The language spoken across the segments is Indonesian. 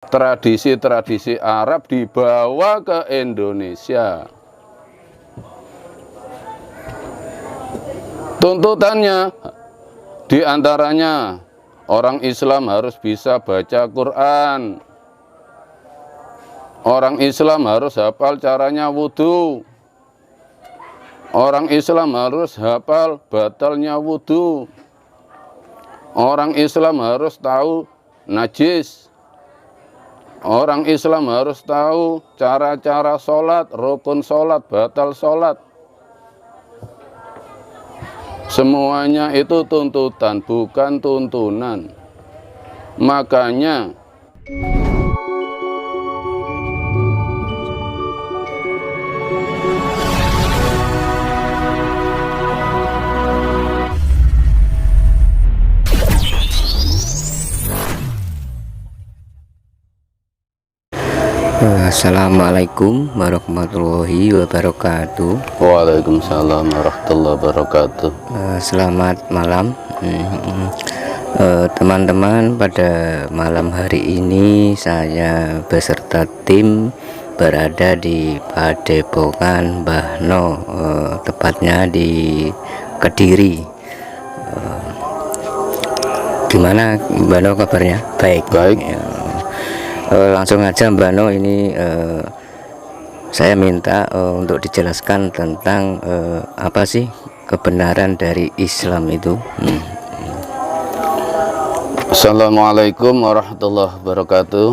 tradisi-tradisi Arab dibawa ke Indonesia. Tuntutannya diantaranya orang Islam harus bisa baca Quran. Orang Islam harus hafal caranya wudhu. Orang Islam harus hafal batalnya wudhu. Orang Islam harus tahu najis. Orang Islam harus tahu cara-cara sholat, rukun sholat, batal sholat. Semuanya itu tuntutan, bukan tuntunan. Makanya Assalamualaikum warahmatullahi wabarakatuh. Waalaikumsalam warahmatullahi wabarakatuh. Selamat malam teman-teman. Pada malam hari ini saya beserta tim berada di Padepokan Mbah No, tepatnya di Kediri. Gimana Mbah No kabarnya? Baik. Langsung aja Mbah No, ini saya minta untuk dijelaskan tentang apa sih kebenaran dari Islam itu. Assalamualaikum warahmatullahi wabarakatuh.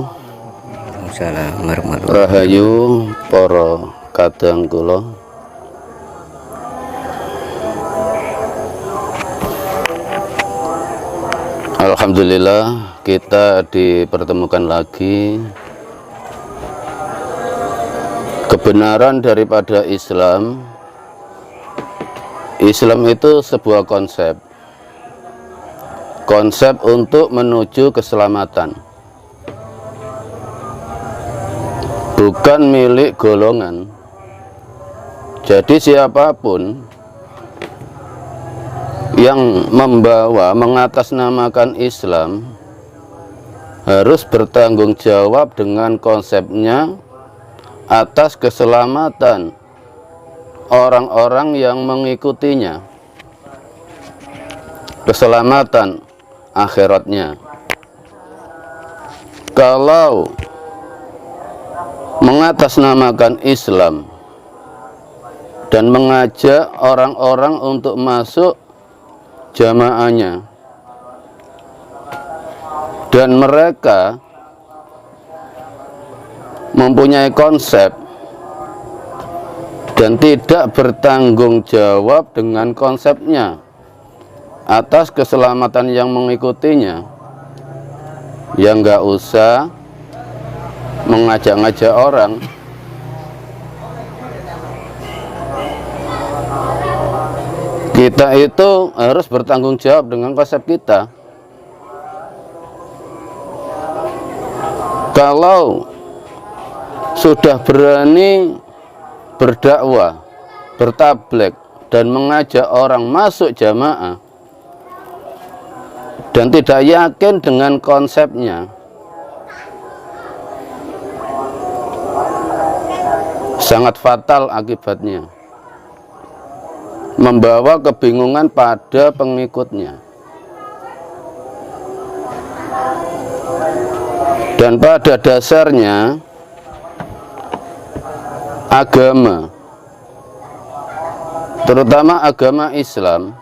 Assalamualaikum warahmatullahi wabarakatuh. Rahayu para kadang kula. Alhamdulillah kita dipertemukan lagi. Kebenaran daripada Islam. Islam itu sebuah konsep. Konsep untuk menuju keselamatan. Bukan milik golongan. Jadi siapapun yang membawa, mengatasnamakan Islam harus bertanggung jawab dengan konsepnya atas keselamatan orang-orang yang mengikutinya, keselamatan akhiratnya. Kalau mengatasnamakan Islam dan mengajak orang-orang untuk masuk jamaahnya, dan mereka mempunyai konsep dan tidak bertanggung jawab dengan konsepnya atas keselamatan yang mengikutinya, ya nggak usah mengajak-ngajak orang. Kita itu harus bertanggung jawab dengan konsep kita. Kalau sudah berani berdakwah, bertabligh, dan mengajak orang masuk jamaah dan tidak yakin dengan konsepnya, sangat fatal akibatnya, membawa kebingungan pada pengikutnya. Dan pada dasarnya agama, terutama agama Islam,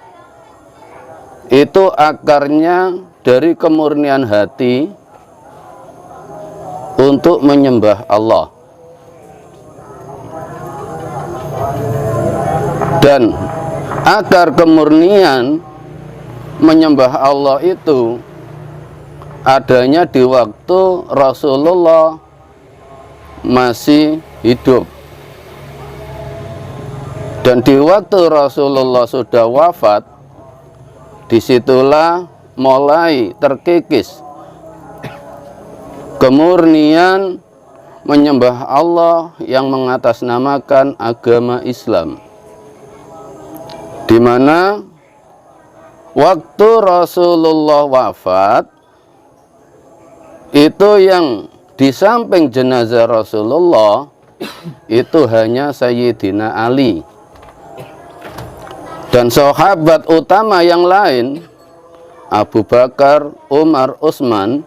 itu akarnya dari kemurnian hati untuk menyembah Allah. Dan akar kemurnian menyembah Allah itu adanya di waktu Rasulullah masih hidup. Dan di waktu Rasulullah sudah wafat, disitulah mulai terkikis kemurnian menyembah Allah yang mengatasnamakan agama Islam, di mana waktu Rasulullah wafat itu yang di samping jenazah Rasulullah itu hanya Sayyidina Ali. Dan sahabat utama yang lain, Abu Bakar, Umar, Utsman,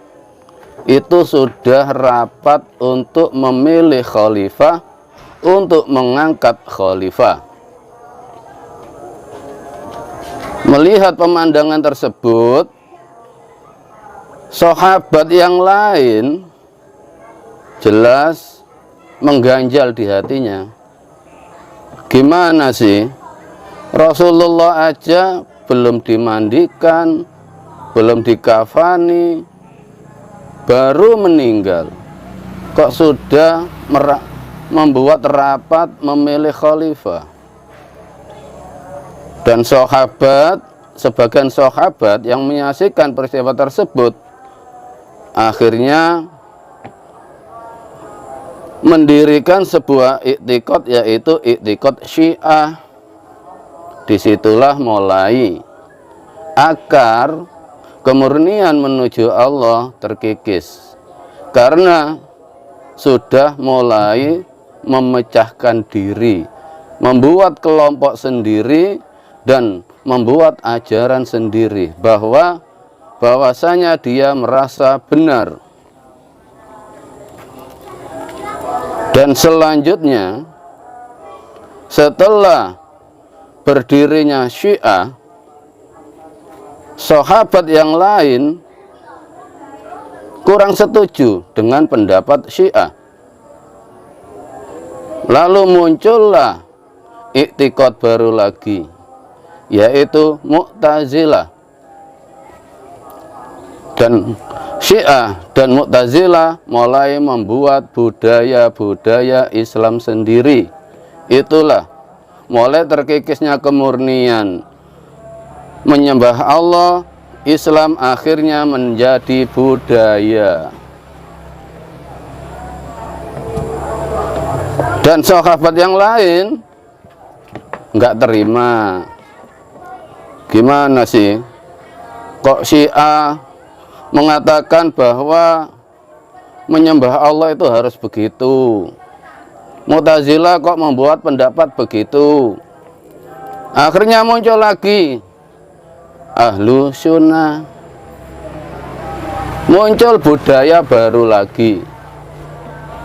itu sudah rapat untuk memilih khalifah, untuk mengangkat khalifah. Melihat pemandangan tersebut, sahabat yang lain jelas mengganjal di hatinya. Gimana sih? Rasulullah aja belum dimandikan, belum dikafani, baru meninggal. Kok sudah membuat rapat memilih khalifah? Dan sahabat, sebagian sahabat yang menyaksikan peristiwa tersebut, akhirnya mendirikan sebuah iktikad, yaitu iktikad Syiah. Disitulah mulai akar kemurnian menuju Allah terkikis, karena sudah mulai memecahkan diri, membuat kelompok sendiri dan membuat ajaran sendiri, bahwasanya dia merasa benar. Dan selanjutnya, setelah berdirinya Syiah, sahabat yang lain kurang setuju dengan pendapat Syiah. Lalu muncullah iktikad baru lagi, yaitu Mu'tazilah. Dan Syiah dan Mu'tazilah mulai membuat budaya-budaya Islam sendiri. Itulah mulai terkikisnya kemurnian menyembah Allah. Islam akhirnya menjadi budaya. Dan sahabat yang lain nggak terima. Gimana sih? Kok Syiah mengatakan bahwa menyembah Allah itu harus begitu? Mu'tazilah kok membuat pendapat begitu? Akhirnya muncul lagi Ahlu Sunnah, muncul budaya baru lagi.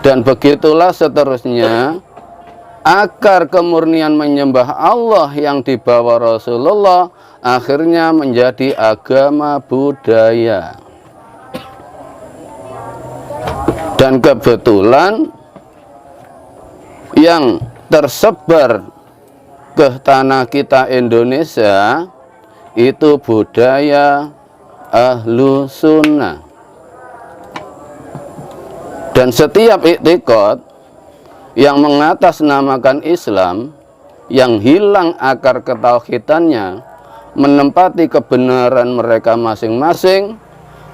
Dan begitulah seterusnya, akar kemurnian menyembah Allah yang dibawa Rasulullah akhirnya menjadi agama budaya. Dan kebetulan yang tersebar ke tanah kita Indonesia itu budaya Ahlu Sunnah. Dan setiap iktikad yang mengatasnamakan Islam, yang hilang akar ketauhidannya, menempati kebenaran mereka masing-masing,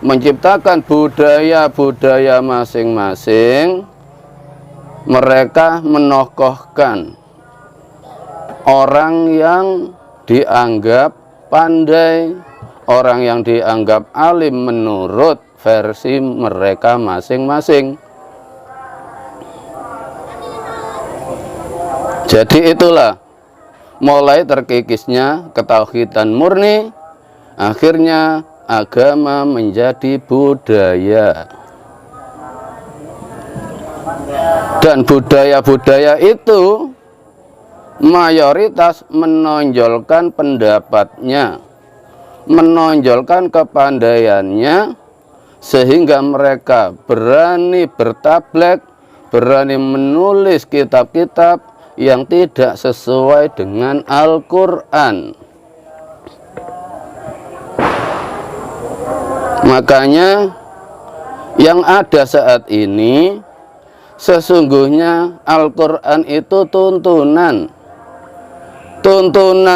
menciptakan budaya-budaya masing-masing, mereka menokohkan orang yang dianggap pandai, orang yang dianggap alim menurut versi mereka masing-masing. Jadi itulah mulai terkikisnya ketauhidan murni, akhirnya agama menjadi budaya. Dan budaya-budaya itu mayoritas menonjolkan pendapatnya, menonjolkan kepandaiannya, sehingga mereka berani bertablek, berani menulis kitab-kitab yang tidak sesuai dengan Al-Quran. Makanya yang ada saat ini, sesungguhnya Al-Quran itu tuntunan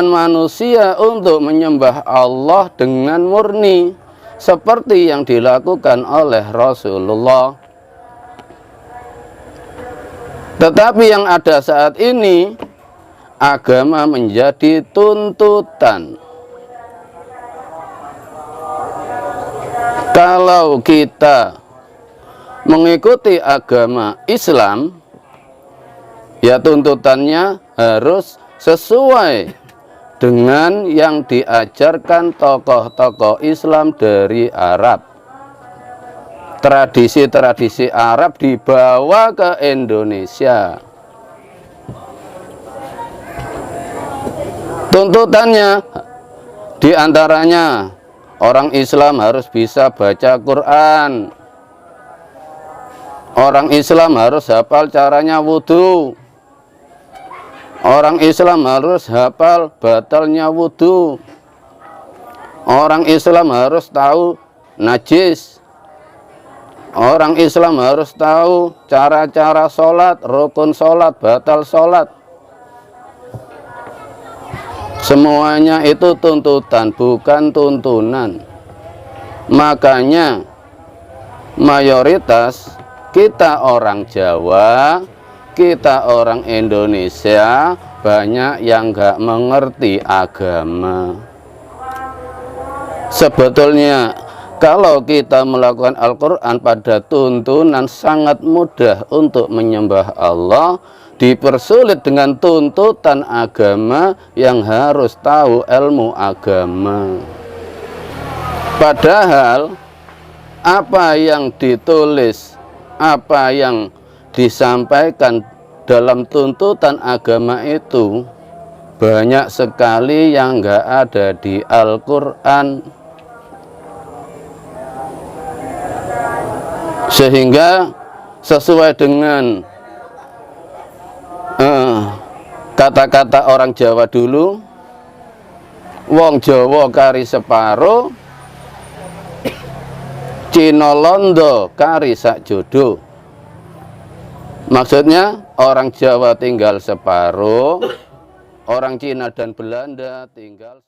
manusia untuk menyembah Allah dengan murni, seperti yang dilakukan oleh Rasulullah. Tetapi yang ada saat ini, agama menjadi tuntutan. Kalau kita mengikuti agama Islam, ya tuntutannya harus sesuai dengan yang diajarkan tokoh-tokoh Islam dari Arab. Tradisi-tradisi Arab dibawa ke Indonesia. Tuntutannya diantaranya orang Islam harus bisa baca Quran. Orang Islam harus hafal caranya wudhu. Orang Islam harus hafal batalnya wudhu. Orang Islam harus tahu najis. Orang Islam harus tahu cara-cara sholat, rukun sholat, batal sholat. Semuanya itu tuntutan, bukan tuntunan. Makanya mayoritas kita orang Jawa, kita orang Indonesia, banyak yang nggak mengerti agama. Sebetulnya kalau kita melakukan Al-Quran pada tuntunan sangat mudah untuk menyembah Allah, dipersulit dengan tuntutan agama yang harus tahu ilmu agama. Padahal apa yang ditulis, apa yang disampaikan dalam tuntutan agama itu banyak sekali yang nggak ada di Al-Quran. Sehingga sesuai dengan kata-kata orang Jawa dulu, wong Jawa kari separo, Cina londo kari sak jodoh. Maksudnya orang Jawa tinggal separuh, orang Cina dan Belanda tinggal